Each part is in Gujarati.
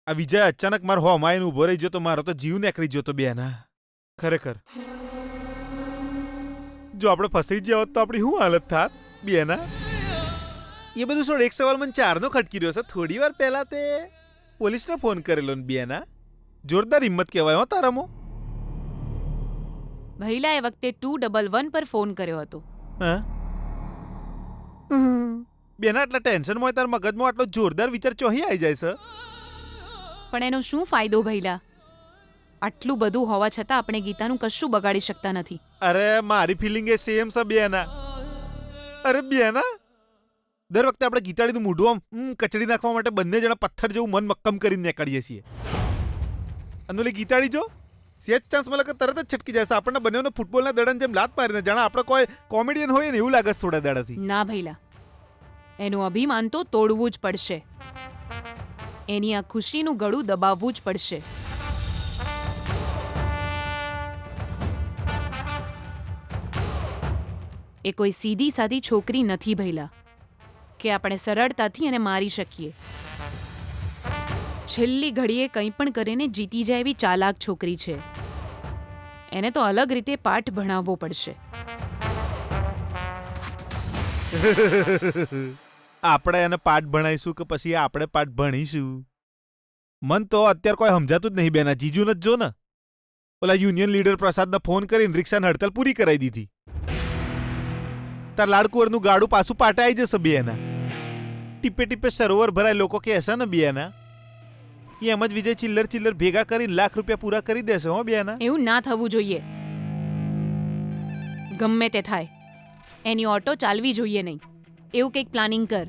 આ વિજય અચાનક મારો હોમાં આવીને ઊભો રહી ગયો તો મારો તો જીવ નીકળી ગયો તો બેના. ખરેખર જો આપણે ફસાઈ ગયા હોત તો આપણી શું હાલત થાત બેના? એ બધું છોડ, એક સવાલ મને ચારનો ખટકી રહ્યો છે. થોડી વાર પહેલા તે પોલીસને ફોન કરેલો ને બેના. જોરદાર હિંમત કહેવાય હો તારામાં. ભઈલા એ વખતે 211 પર ફોન કર્યો હતો. હા બેના, આટલા ટેન્શનમાં હોય તારા મગજમાં આટલો જોરદાર વિચાર ચોહી આવી જાય છે. પણ એનો શું ફાયદો ભઈલા? આટલું બધું હોવા છતાં આપણે ગીતાનું કશું બગાડી શકતા નથી. અરે મારી ફિલિંગ એ સેમ છે બેના. અરે બેના, દર વખતે આપણે ગીતાડીનું મૂઢું આમ કચડી નાખવા માટે બંને જણા પથ્થર જેવું મન મક્કમ કરીને નીકળીએ છીએ. અને ઓલી ગીતાડી જો સેજ ચાન્સ મળે કે તરત જ છટકી જાય છે. આપણને બંનેઓને ફૂટબોલના દડાને જેમ લાત મારીને જાણે આપણે કોઈ કોમેડિયન હોય ને એવું લાગે છે થોડા દાડાથી. ના ભઈલા, એનું અભિમાન તો તોડવું જ પડશે. એની આ ખુશીનું ગળું દબાવવું જ પડશે. એ કોઈ સીધી સાદી છોકરી નથી ભઈલા કે આપણે સરળતાથી એને મારી શકીએ. છેલ્લી ઘડીએ કંઈ પણ કરીને જીતી જાય એવી ચાલાક છોકરી છે. એને તો અલગ રીતે પાઠ ભણાવવો પડશે. આપણે એને પાઠ ભણાવીશું કે પછી આપણે પાઠ ભણીશું? મન તો અત્યારે કોઈ સમજાતું જ નહીં બેના. જીજુને જ જો ને, ઓલા યુનિયન લીડર પ્રસાદને ફોન કરીને રિક્ષાની હડતાલ પૂરી કરાવી દીધી. તાર લાડકુવરનું ગાડું પાછું પાટે આવી જશે બેના. ટીપે ટીપે સરોવર ભરાય લોકો કહેશે ને બેના. એ એમ જ વિજય ચિલ્લર ભેગા કરીને લાખ રૂપિયા પૂરા કરી દેશે હો બેના. એવું ના થવું જોઈએ. ગમે તે થાય, એની ઓટો ચાલવી જોઈએ નહીં. એવું કંઈક પ્લાનિંગ કર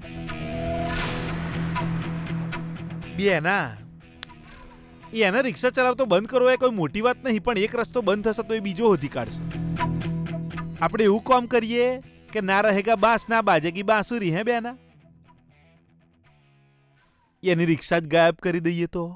બેના. એને રિક્ષા ચલાવતો બંધ કરવો એ કોઈ મોટી વાત નહીં, પણ એક રસ્તો બંધ થશે તો એ બીજો હોધી કાઢશે. આપણે એવું કામ કરીએ કે ના રહેગા બાંસ ના બાજેગી બાંસુરી. હે બેના? એની રિક્ષા જ ગાયબ કરી દઈએ તો?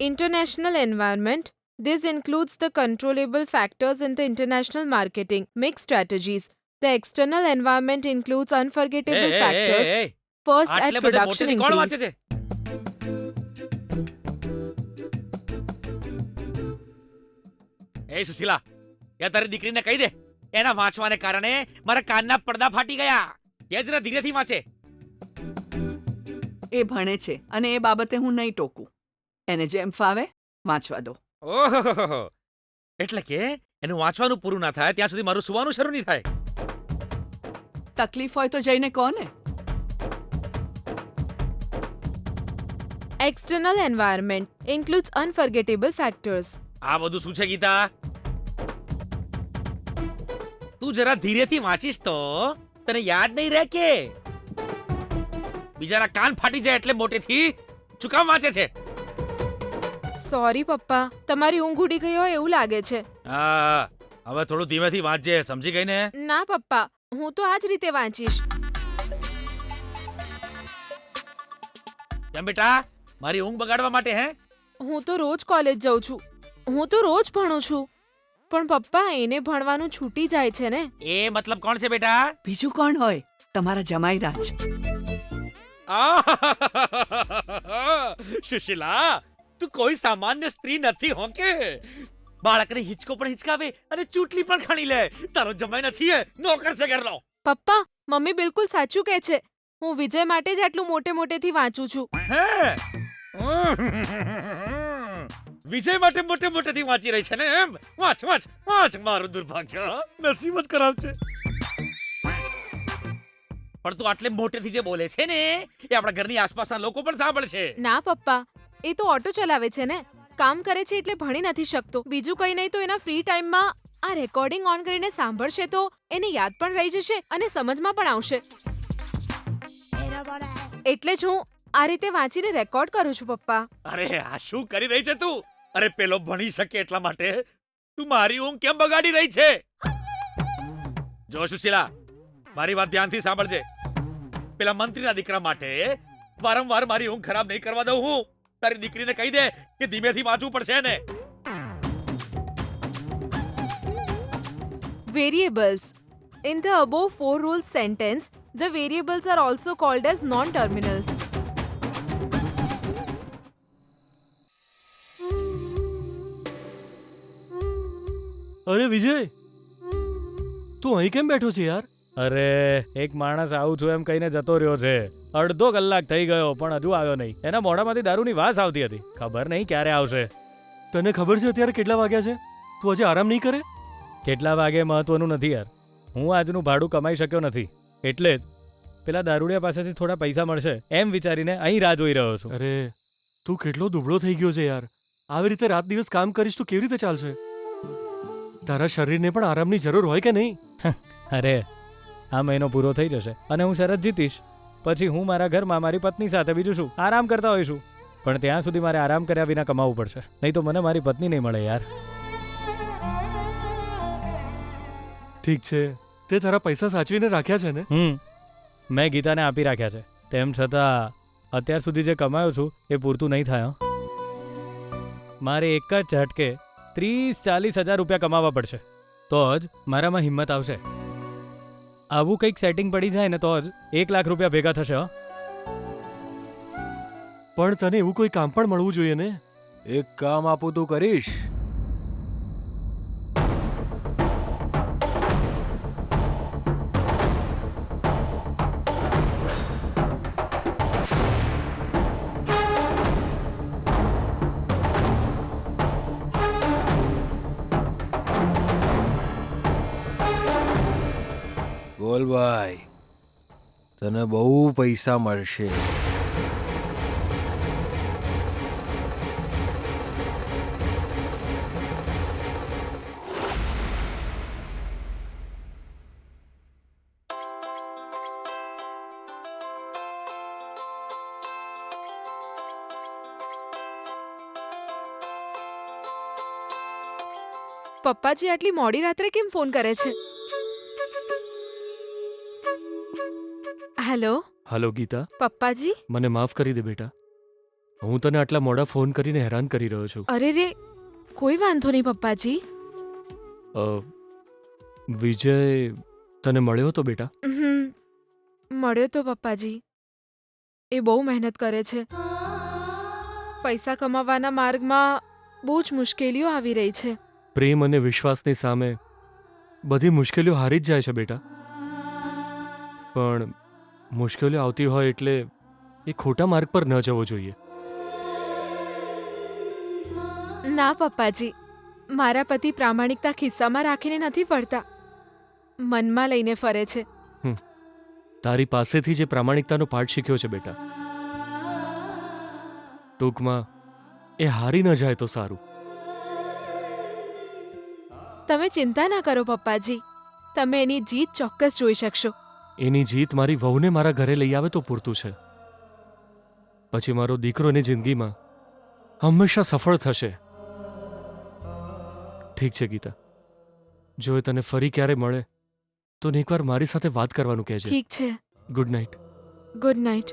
International environment. This includes the controllable factors in the international marketing mix strategies. The external environment includes unforgettable factors. First, at production increase. એ સુશીલા, યા તારી દીકરીને કહી દે, એના વાંચવાને કારણે મારા કાનના પડદા ફાટી ગયા. કે જરા ધીરેથી વાંચે. એ ભણે છે અને એ બાબતે હું નહીં ટોકું. એને જેમ ફાવે વાંચવા દો. ઓહો, એટલે કે એનું વાંચવાનું પૂરું ના થાય ત્યાં સુધી મારું સુવાનું શરૂ નહીં થાય. તકલીફ હોય તો જઈને કહો ને. External environment includes unforgettable factors. આ બધું શું છે ગીતા? તું જરા ધીરેથી વાંચીશ તો તને યાદ નહીં રહે કે? બીજાના કાન ફાટી જાય એટલે મોટેથી શું કામ વાંચે છે? સોરી પપ્પા, તમારી ઊંઘ ઉડી ગઈ હોય એવું લાગે છે. હા, હવે થોડું ધીમેથી વાંચજે, સમજી ગઈ ને? ના પપ્પા, હું તો આ જ રીતે વાંચીશ. કેમ બેટા, મારી ઊંઘ બગાડવા માટે? હે, હું તો રોજ કોલેજ જાઉં છું, હું તો રોજ ભણું છું, પણ પપ્પા એને ભણવાનું છૂટી જાય છે ને. એ મતલબ કોણ છે બેટા? બીજું કોણ હોય? તમારા જમાઈ રાજ. સુશીલા, તું કોઈ સામાન્ય સ્ત્રી નથી હો કે? બાળકને હિંચકો પણ હિંચકાવે અને ચૂંટલી પણ ખાણી લે. તારો જમાઈ નથી હે, નોકર છે ઘરનો. પપ્પા, મમ્મી બિલકુલ સાચું કહે છે. હું વિજય માટે જ આટલું મોટેથી વાંચું છું. હે, વિજય માટે મોટેથી વાંચી રહી છે ને એમ? વાંચ વાંચ વાંચ. મારું દુર્ભાગ્ય, નસીબ જ ખરાબ છે. પણ તું આટલે મોટેથી જે બોલે છે ને એ આપણા ઘરની આસપાસના લોકો પણ સાંભળશે. ના પપ્પા, એ તો ઓટો ચલાવે છે ને, કામ કરે છે એટલે ભણી નથી શકતો. બીજું કંઈ નહીં તો એના ફ્રી ટાઈમમાં આ રેકોર્ડિંગ ઓન કરીને સાંભળશે તો એને યાદ પણ રહી જશે અને સમજમાં પણ આવશે. એટલે જ હું આ રીતે વાંચીને રેકોર્ડ કરું છું પપ્પા. અરે આ શું કરી રહી છે તું? અરે પેલો ભણી શકે એટલા માટે તું મારી ઊંઘ કેમ બગાડી રહી છે? જો સુશીલા, મારી વાત ધ્યાનથી સાંભળજે. પેલા મંત્રીના દીકરા માટે વારંવાર મારી ઊંઘ ખરાબ નહીં કરવા દઉં હું. તારી દીકરીને કહી દે કે ધીમેથી વાંચવું પડશે ને. Variables. In the above 4 rules sentence, the variables are also called as non-terminals. અરે વિજય, તું અહીં કેમ બેઠો છે યાર? અરે એક માણસ આવું છું એમ કહીને જતો રહ્યો છે. અડધો કલાક થઈ ગયો પણ હજુ આવ્યો નહીં. એના મોઢામાંથી દારૂની વાસ આવતી હતી. ખબર નહીં ક્યારે આવશે. તને ખબર છે અત્યારે કેટલા વાગ્યા છે? તું આજે આરામ નહીં કરે? કેટલા વાગે મહત્વનું નથી યાર. હું આજનું ભાડું કમાઈ શક્યો નથી એટલે જ પેલા દારૂડિયા પાસેથી થોડા પૈસા મળશે એમ વિચારીને અહીં રાહ જોઈ રહ્યો છું. અરે તું કેટલો દુબળો થઈ ગયો છે યાર. આવી રીતે રાત દિવસ કામ કરીશ તો કેવી રીતે ચાલશે? તારા શરીરને પણ આરામની જરૂર હોય કે નહીં? અરે આ મહિનો પૂરો થઈ જશે અને હું શરત જીતીશ. પછી હું મારા ઘરમાં મારી પત્ની સાથે બીજું શું આરામ કરતા હોઈશું. પણ ત્યાં સુધી મારે આરામ કર્યા વિના કમાવવું પડશે, નહીં તો મને મારી પત્ની નહીં મળે યાર. ઠીક છે, તે તારા પૈસા સાચવીને રાખ્યા છે ને? મેં ગીતાને આપી રાખ્યા છે. તેમ છતાં અત્યાર સુધી જે કમાયો છું એ પૂરતું નહીં થાય. મારે એક જ ઝટકે 30-40 હજાર રૂપિયા કમાવા પડશે તો જ મારામાં હિંમત આવશે. આવું કંઈક સેટિંગ પડી જાય ને તો જ 1 લાખ રૂપિયા ભેગા થશે. પણ તને એવું કોઈ કામ પણ મળવું જોઈએ ને? એક કામ આપું તું કરીશ? બોલ ભાઈ, તને બહુ પૈસા મળશે. પપ્પાજી આટલી મોડી રાત્રે કેમ ફોન કરે છે? હેલો હલો ગીતા, પપ્પાજી. મને માફ કરી દે બેટા. હું તને આટલા મોડા ફોન કરીને હેરાન કરી રહ્યો છું. અરે રે, કોઈ વાંધો નહીં પપ્પાજી. વિજય તને મળ્યો હતો બેટા? મળ્યો તો પપ્પાજી. એ બહુ મહેનત કરે છે. પૈસા કમાવાના માર્ગમાં બહુ જ મુશ્કેલીઓ આવી રહી છે. પ્રેમ અને વિશ્વાસની સામે બધી મુશ્કેલીઓ હારી જ જાય છે બેટા. પણ મુશ્કેલીઓ આવતી હોય એટલે એ ખોટા માર્ગ પર ન જવો જોઈએ. ના પપ્પાજી, મારા પતિ પ્રામાણિકતા ખિસ્સામાં રાખીને નથી ફરતા, મનમાં લઈને ફરે છે. તારી પાસેથી જે પ્રામાણિકતાનો પાઠ શીખ્યો છે બેટા. ટૂંકમાં એ હારી ન જાય તો સારું. તમે ચિંતા ના કરો પપ્પાજી, તમે એની જીત ચોક્કસ જોઈ શકશો. એની જીત મારી વહુને મારા ઘરે લઈ આવે તો પૂરતું છે. પછી મારો દીકરો એની જિંદગીમાં હંમેશા સફળ થશે. ઠીક છે ગીતા, જો એ તને ફરી ક્યારે મળે તો એકવાર મારી સાથે વાત કરવાનું કહેજે. ઠીક છે. Good night. Good night.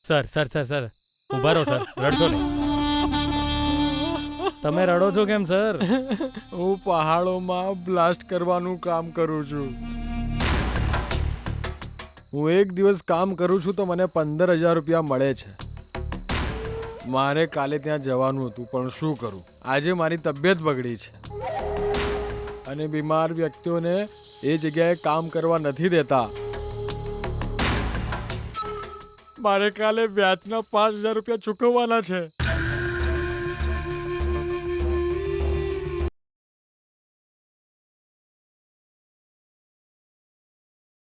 Sir sir sir sir ઊભા રહો સર, રડશો નહીં. તમે રડો છો કેમ સર? હું પહાડોમાં બ્લાસ્ટ કરવાનું કામ કરું છું. હું એક દિવસ કામ કરું છું તો મને 15,000 રૂપિયા મળે છે. મારે કાલે ત્યાં જવાનું હતું પણ શું કરું, આજે મારી તબિયત બગડી છે અને બીમાર વ્યક્તિઓને એ જગ્યાએ કામ કરવા નથી દેતા. મારે કાલે વ્યાજના 5,000 રૂપિયા ચૂકવવાના છે.